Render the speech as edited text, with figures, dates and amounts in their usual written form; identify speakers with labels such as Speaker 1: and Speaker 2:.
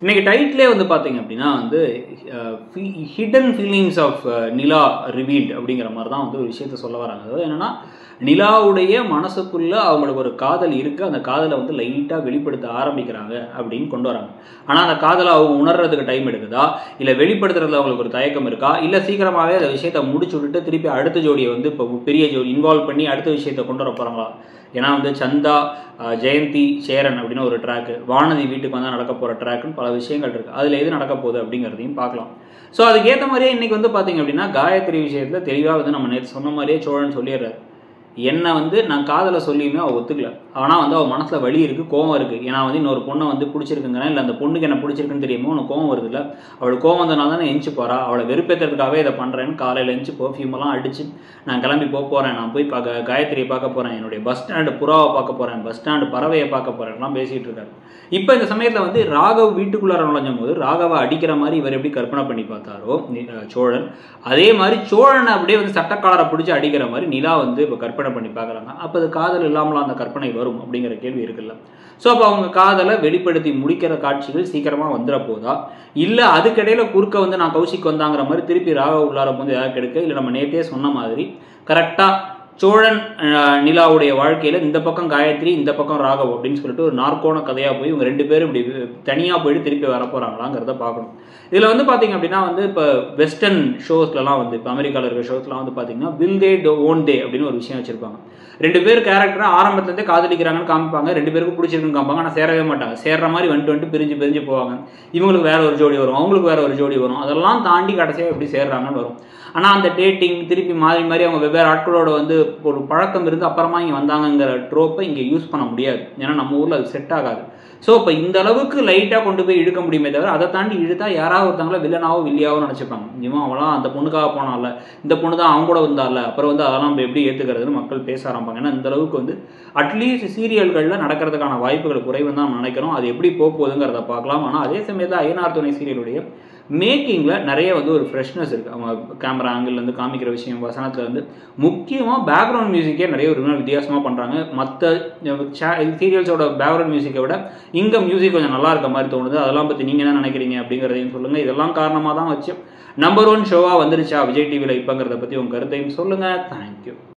Speaker 1: இன்னைக்கு டைட்டிலே வந்து பார்த்தீங்க அப்படின்னா வந்து hidden feelings of Nila revealed அப்படிங்கிற மாதிரி தான் வந்து ஒரு விஷயத்த சொல்ல வராங்க. அதாவது என்னன்னா, நிலாவுடைய மனசுக்குள்ள அவங்களுக்கு ஒரு காதல் இருக்கு, அந்த காதலை வந்து லைட்டாக வெளிப்படுத்த ஆரம்பிக்கிறாங்க அப்படின்னு கொண்டு வராங்க. ஆனால் அந்த காதலை அவங்க உணர்றதுக்கு டைம் எடுக்குதா, இல்லை வெளிப்படுத்துறதுல அவங்களுக்கு ஒரு தயக்கம் இருக்கா, இல்லை சீக்கிரமாகவே அந்த விஷயத்தை முடிச்சு விட்டுட்டு திருப்பி அடுத்த ஜோடியை வந்து இப்போ பெரிய ஜோடி இன்வால்வ் பண்ணி அடுத்த விஷயத்தை கொண்டு வர போகிறாங்களா? ஏன்னா வந்து சந்தா, ஜெயந்தி, சேரன் அப்படின்னு ஒரு ட்ராக்கு, வானதி வீட்டுக்கு வந்தால் நடக்க போகிற ட்ராக்குன்னு பல விஷயங்கள் இருக்குது. அதில் எது நடக்க போகுது அப்படிங்கிறதையும் பார்க்கலாம். ஸோ அதுக்கேற்ற மாதிரியே இன்றைக்கி வந்து பார்த்தீங்க அப்படின்னா காயத்ரி விஷயத்தில் தெளிவாக வந்து நம்ம நேற்று சொன்ன மாதிரியே சோழன் சொல்லிடுறாரு. என்னை வந்து நான் காதலை சொல்லியுமே அவள் ஒத்துக்கல. ஆனால் வந்து அவள் மனசில் வலி இருக்குது, கோவம் இருக்குது. ஏன்னா வந்து இன்னொரு பொண்ணை வந்து பிடிச்சிருக்குங்கிறேன், இல்லை அந்த பொண்ணுக்கு என்ன பிடிச்சிருக்குன்னு தெரியுமோ உனக்கு கோவம் வருது இல்லை, அவளுக்கு கோவம் வந்தனால தான் எஞ்சி போகிறா, அவளை வெறுப்பேற்றுறதுக்காகவே இதை பண்ணுறேன்னு காலையில் எஞ்சி பர்ஃப்யூமெல்லாம் அடித்து நான் கிளம்பி போகிறேன், நான் போய் காயத்ரியை பார்க்க போகிறேன், என்னுடைய பஸ் ஸ்டாண்டு புறாவை பார்க்க போகிறேன், பஸ் ஸ்டாண்டு பறவையை பார்க்க போகிறேன்லாம் பேசிகிட்டு இருக்காரு. இப்போ இந்த சமயத்தில் வந்து ராகவ் வீட்டுக்குள்ளார நுழைஞ்சும் போது ராகவை அடிக்கிற மாதிரி இவர் எப்படி கற்பனை பண்ணி பார்த்தாரோ சோழன், அதே மாதிரி சோழனை அப்படியே வந்து சட்டக்காலரை பிடிச்சி அடிக்கிற மாதிரி நிலா வந்து இப்போ கற்பனை பண்ணி பார்க்குறாங்க. அப்போ அது காதல் இல்லாமலாம் அந்த கற்பனை வரும் அப்படிங்கிற கேள்வி இருக்குல்ல. ஸோ அப்போ அவங்க காதலை வெளிப்படுத்தி முடிக்கிற காட்சிகள் சீக்கிரமாக வந்துட போதா, இல்லை அதுக்கிடையில் குறுக்க வந்து நான் கௌஷிக் வந்தாங்கிற மாதிரி திருப்பி ராகவ் உள்ளார வந்து ஏதாவது கெடுக்க, இல்லை நம்ம நேற்றே சொன்ன மாதிரி கரெக்டாக சோழன் நிலாவுடைய வாழ்க்கையில் இந்த பக்கம் காயத்ரி, இந்த பக்கம் ராகவ் அப்படின்னு சொல்லிட்டு ஒரு நாற்கோண கதையாக போய் இவங்க ரெண்டு பேரும் இப்படி தனியாக போயிட்டு திருப்பி வரப்போகிறாங்களாங்கிறத பார்க்கணும். இதில் வந்து பார்த்தீங்க அப்படின்னா வந்து இப்போ வெஸ்டர்ன் ஷோஸ்லாம் வந்து இப்போ அமெரிக்காவில் இருக்கிற ஷோஸ்லாம் வந்து பார்த்தீங்கன்னா வில் தே ஓன் டே அப்படின்னு ஒரு விஷயம் வச்சுருப்பாங்க. ரெண்டு பேர் கேரக்டரை ஆரம்பத்துலேருந்தே காதலிக்கிறாங்கன்னு காமிப்பாங்க, ரெண்டு பேருக்கும் பிடிச்சிருக்குன்னு காமிப்பாங்க, ஆனால் சேரவே மாட்டாங்க. சேர்ற மாதிரி வந்துட்டு பிரிஞ்சு போவாங்க. இவங்களுக்கு வேற ஒரு ஜோடி வரும், அவங்களுக்கு வேற ஒரு ஜோடி வரும், அதெல்லாம் தாண்டி கடைசியாக எப்படி சேர்றாங்கன்னு வரும். ஆனால் அந்த டேட்டிங் திருப்பி மாறி அவங்க வெவ்வேறு ஆட்களோட வந்து ஒரு பழக்கம் இருந்து அப்புறமா இங்கே வந்தாங்கங்கிற ட்ரோப்பை இங்கே யூஸ் பண்ண முடியாது. ஏன்னா நம்ம ஊரில் அது செட் ஆகாது. ஸோ இப்போ இந்த அளவுக்கு லைட்டாக கொண்டு போய் இழுக்க முடியுமே தவிர அதை தாண்டி இழுத்தா யாராவது ஒருத்தவங்கள வில்லனாவோ வில்லியாவோ நினச்சிப்பாங்க. இவன் அவளாம் அந்த பொண்ணுக்காக போனால, இந்த பொண்ணு தான் அவங்க கூட வந்தால, அப்புறம் வந்து அதெல்லாம் நம்ம எப்படி ஏற்றுக்கிறதுன்னு மக்கள் பேச ஆரம்பிப்பாங்க. ஏன்னா இந்த அளவுக்கு வந்து அட்லீஸ்ட் சீரியல்களில் நடக்கிறதுக்கான வாய்ப்புகள் குறைவுன்னு தான் நினைக்கிறோம். அது எப்படி போகுதுங்கிறத பார்க்கலாம். ஆனால் அதே சமயத்தில் ஐயனார் துணை சீரியலுடைய மேக்கிங்கில் நிறைய வந்து ஒரு ஃப்ரெஷ்னஸ் இருக்குது. அவங்க கேமரா ஆங்கிள்லேருந்து காமிக்கிற விஷயம், வசனத்தில் வந்து முக்கியமாக பேக்ரவுண்ட் மியூசிக்கே நிறைய ஒரு வித்தியாசமாக பண்ணுறாங்க. மற்ற சீரியல்ஸோட பேக்ரவுண்ட் மியூசிக்கை விட இங்கே மியூசிக் கொஞ்சம் நல்லா இருக்க மாதிரி தோணுது. அதெல்லாம் பற்றி நீங்கள் என்ன நினைக்கிறீங்க அப்படிங்கிறதையும் சொல்லுங்கள். இதெல்லாம் காரணமாக தான் வச்சு நம்பர் 1 ஷோவாக வந்துருச்சா விஜய் டிவியில் இப்போங்கிறத பற்றி உங்கள் கருத்தையும் சொல்லுங்கள். தேங்க்யூ.